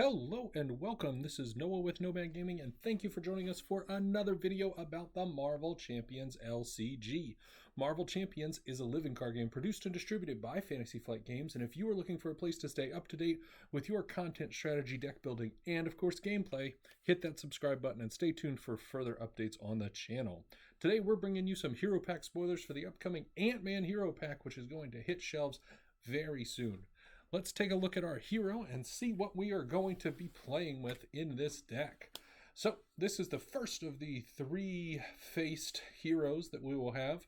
Hello and welcome. This is Noah with Nomad Gaming, and thank you for joining us for another video about the Marvel Champions LCG. Marvel Champions is a living card game produced and distributed by Fantasy Flight Games, and if you are looking for a place to stay up to date with your content, strategy, deck building, and of course gameplay, hit that subscribe button and stay tuned for further updates on the channel. Today we're bringing you some Hero Pack spoilers for the upcoming Ant-Man Hero Pack, which is going to hit shelves very soon. Let's take a look at our hero and see what we are going to be playing with in this deck. So this is the first of the three-faced heroes that we will have.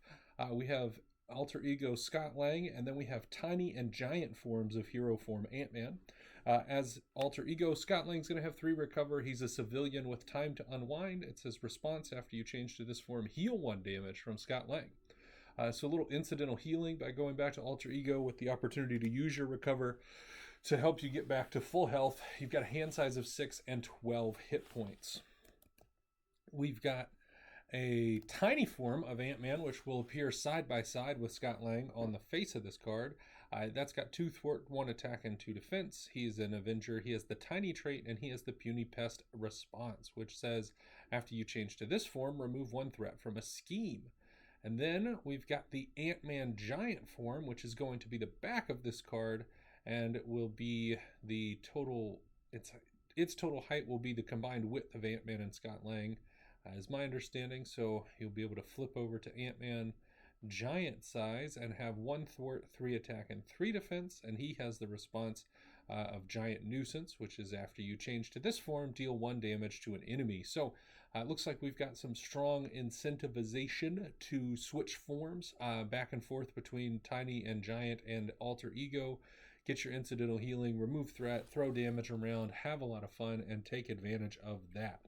We have Alter Ego Scott Lang, and then we have tiny and giant forms of hero form Ant-Man. As Alter Ego, Scott Lang's going to have 3 recover. He's a civilian with time to unwind. It says response after you change to this form, heal 1 damage from Scott Lang. So a little incidental healing by going back to Alter Ego with the opportunity to use your recover to help you get back to full health. You've got a hand size of 6 and 12 hit points. We've got a tiny form of Ant-Man, which will appear side by side with Scott Lang on the face of this card. That's got 2 thwart, 1 attack, and 2 defense. He's an Avenger. He has the tiny trait, and he has the puny pest response, which says after you change to this form, remove 1 threat from a scheme. And then we've got the Ant-Man Giant form, which is going to be the back of this card, and it will be the total, its total height will be the combined width of Ant-Man and Scott Lang, is my understanding. So you'll be able to flip over to Ant-Man Giant size and have 1 thwart, 3 attack, and 3 defense, and he has the response of Giant Nuisance, which is after you change to this form, deal 1 damage to an enemy. So it looks like we've got some strong incentivization to switch forms back and forth between Tiny and Giant and Alter Ego. Get your incidental healing, remove threat, throw damage around, have a lot of fun, and take advantage of that.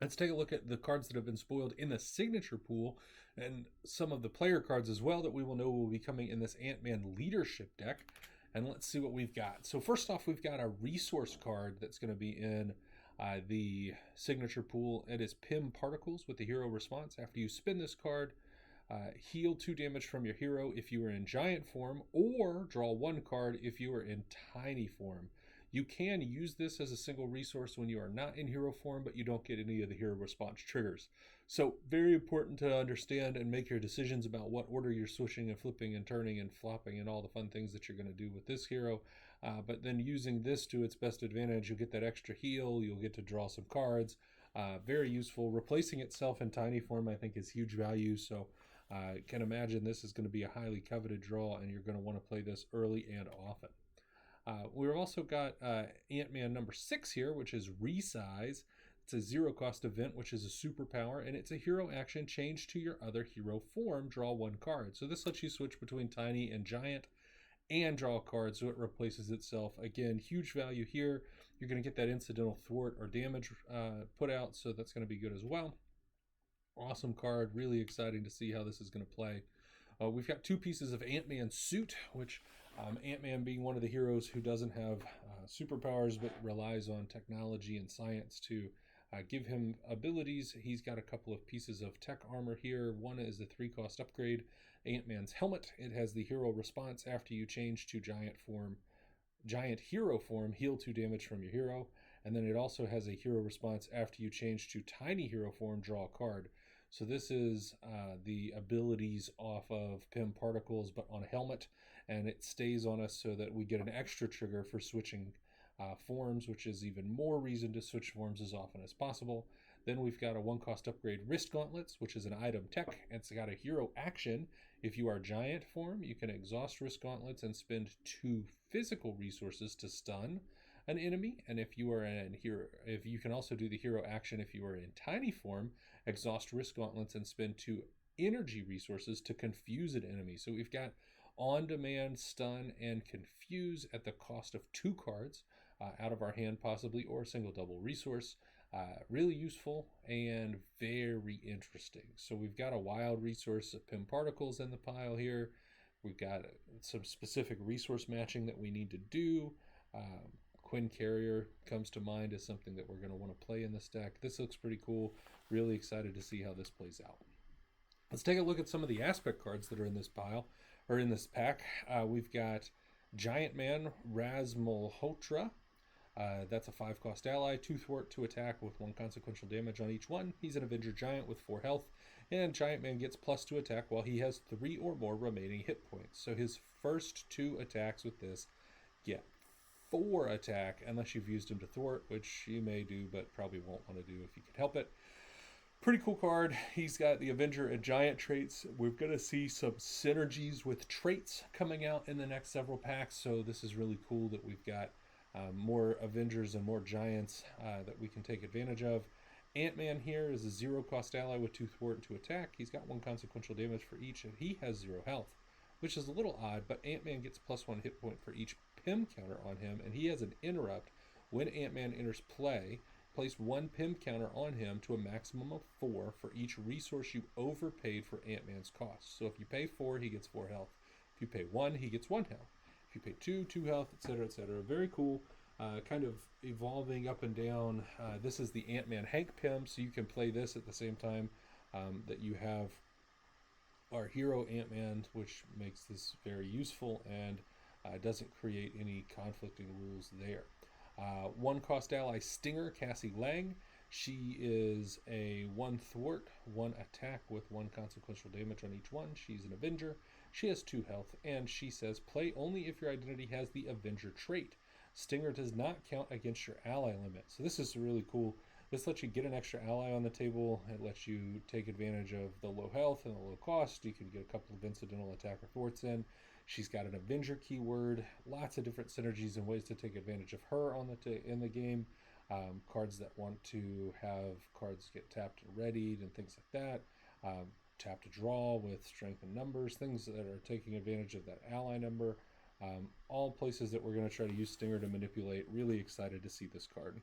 Let's take a look at the cards that have been spoiled in the signature pool and some of the player cards as well that we will know will be coming in this Ant-Man leadership deck. And let's see what we've got. So first off, we've got a resource card that's going to be in the signature pool. It is Pym Particles with the hero response. After you spin this card, heal 2 damage from your hero if you are in giant form, or draw 1 card if you are in tiny form. You can use this as a single resource when you are not in hero form, but you don't get any of the hero response triggers. So very important to understand and make your decisions about what order you're switching and flipping and turning and flopping and all the fun things that you're going to do with this hero. But then using this to its best advantage, you'll get that extra heal, you'll get to draw some cards. Very useful. Replacing itself in tiny form, I think, is huge value. So I can imagine this is going to be a highly coveted draw, and you're going to want to play this early and often. We've also got Ant-Man number 6 here, which is Resize. It's a 0-cost event, which is a superpower, and it's a hero action. Change to your other hero form, draw 1 card. So this lets you switch between tiny and giant and draw a card, so it replaces itself. Again, huge value here. You're going to get that incidental thwart or damage put out, so that's going to be good as well. Awesome card. Really exciting to see how this is going to play. We've got 2 pieces of Ant-Man suit, which Ant-Man being one of the heroes who doesn't have superpowers but relies on technology and science to give him abilities. He's got a couple of pieces of tech armor here. One is a 3-cost upgrade, Ant-Man's helmet. It has the hero response after you change to giant hero form, heal 2 damage from your hero. And then it also has a hero response after you change to tiny hero form, draw a card. So this is the abilities off of Pym Particles, but on a helmet, and it stays on us so that we get an extra trigger for switching forms, which is even more reason to switch forms as often as possible. Then we've got a 1-cost upgrade, Wrist Gauntlets, which is an item tech. It's got a hero action. If you are giant form, you can exhaust Wrist Gauntlets and spend 2 physical resources to stun an enemy. And if you are in hero, if you can also do the hero action if you are in tiny form, exhaust Wrist Gauntlets and spend 2 energy resources to confuse an enemy. So we've got on-demand stun and confuse at the cost of 2 cards out of our hand possibly, or a single double resource. Really useful and very interesting. So we've got a wild resource of Pym Particles in the pile here. We've got some specific resource matching that we need to do. Quinn Carrier comes to mind as something that we're going to want to play in this deck. This looks pretty cool. Really excited to see how this plays out. Let's take a look at some of the aspect cards that are in this pile, or in this pack. We've got Giant Man Raz Malhotra. That's a 5-cost ally, 2 thwart, 2 attack with 1 consequential damage on each one. He's an Avenger Giant with 4 health, and Giant Man gets +2 attack while he has 3 or more remaining hit points. So his first 2 attacks with this get 4 attack, unless you've used him to thwart, which you may do, but probably won't want to do if you can help it. Pretty cool card. He's got the Avenger and Giant traits. We're going to see some synergies with traits coming out in the next several packs, so this is really cool that we've got more Avengers and more Giants that we can take advantage of. Ant-Man here is a 0-cost ally with 2 thwart and 2 attack. He's got 1 consequential damage for each, and he has 0 health, which is a little odd, but Ant-Man gets +1 hit point for each Pym counter on him, and he has an interrupt. When Ant-Man enters play, place 1 Pym counter on him to a maximum of 4 for each resource you overpaid for Ant-Man's cost. So if you pay 4, he gets 4 health. If you pay 1, he gets 1 health. If you pay 2, 2 health, etc., etc. Very cool. Kind of evolving up and down. This is the Ant-Man Hank Pym, so you can play this at the same time that you have our hero Ant-Man, which makes this very useful and doesn't create any conflicting rules there. 1-cost ally Stinger, Cassie Lang. She is a 1 thwart, 1 attack with 1 consequential damage on each one. She's an Avenger. She has 2 health, and she says play only if your identity has the Avenger trait. Stinger does not count against your ally limit. So this is really cool. This lets you get an extra ally on the table. It lets you take advantage of the low health and the low cost. You can get a couple of incidental attack or thwarts in. She's got an Avenger keyword. Lots of different synergies and ways to take advantage of her on in the game. Cards that want to have cards get tapped and readied and things like that. Tap to draw with strength and numbers. Things that are taking advantage of that ally number. All places that we're going to try to use Stinger to manipulate. Really excited to see this card.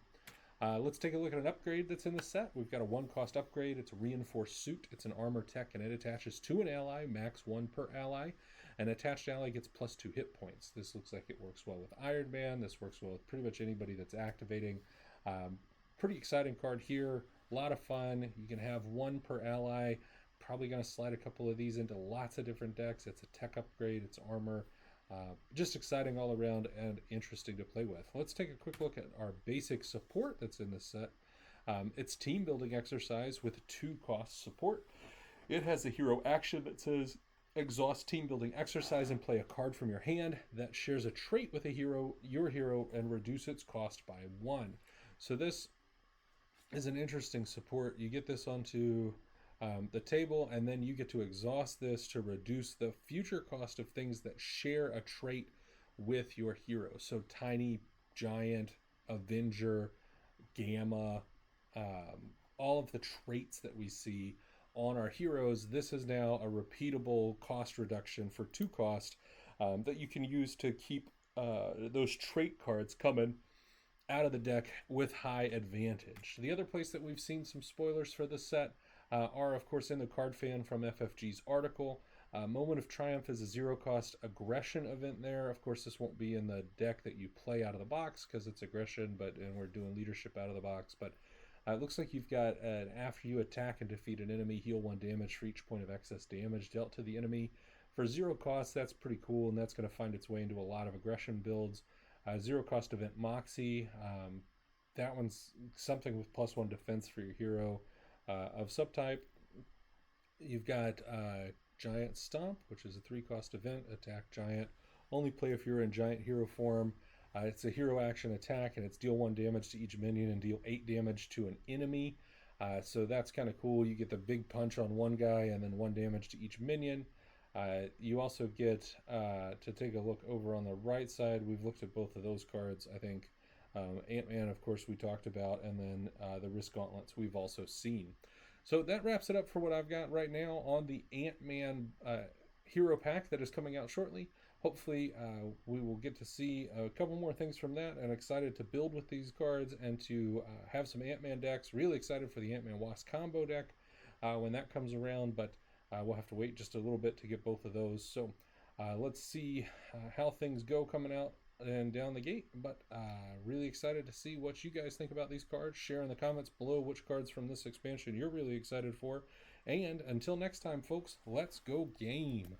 Let's take a look at an upgrade that's in the set. We've got a 1-cost upgrade. It's a reinforced suit. It's an armor tech, and it attaches to an ally, max 1 per ally. An attached ally gets +2 hit points. This looks like it works well with Iron Man. This works well with pretty much anybody that's activating. Pretty exciting card here. A lot of fun. You can have 1 per ally. Probably going to slide a couple of these into lots of different decks. It's a tech upgrade. It's armor. Just exciting all around and interesting to play with. Let's take a quick look at our basic support that's in this set. It's team building exercise with 2-cost support. It has a hero action that says exhaust team building exercise and play a card from your hand that shares a trait with your hero, and reduce its cost by 1. So this is an interesting support. You get this onto the table, and then you get to exhaust this to reduce the future cost of things that share a trait with your hero. So Tiny, Giant, Avenger, Gamma, all of the traits that we see on our heroes. This is now a repeatable cost reduction for 2 cost that you can use to keep those trait cards coming out of the deck with high advantage. The other place that we've seen some spoilers for this set are, of course, in the Card Fan from FFG's article. Moment of Triumph is a 0-cost aggression event there. Of course, this won't be in the deck that you play out of the box because it's aggression, and we're doing leadership out of the box. But it looks like you've got an after you attack and defeat an enemy, heal 1 damage for each point of excess damage dealt to the enemy. For 0 cost, that's pretty cool, and that's going to find its way into a lot of aggression builds. 0-cost event Moxie. That one's something with +1 defense for your hero of subtype. You've got Giant Stomp, which is a 3-cost event. Attack Giant. Only play if you're in Giant hero form. It's a hero action attack, and it's deal 1 damage to each minion and deal 8 damage to an enemy. So that's kind of cool. You get the big punch on one guy and then 1 damage to each minion. You also get to take a look over on the right side. We've looked at both of those cards, I think. Ant-Man, of course, we talked about, and then the Risk Gauntlets we've also seen. So that wraps it up for what I've got right now on the Ant-Man hero pack that is coming out shortly. Hopefully, we will get to see a couple more things from that, and excited to build with these cards and to have some Ant-Man decks. Really excited for the Ant-Man Wasp combo deck when that comes around, but we'll have to wait just a little bit to get both of those. So let's see how things go coming out and down the gate, but really excited to see what you guys think about these cards. Share in the comments below which cards from this expansion you're really excited for, and until next time, folks, let's go game.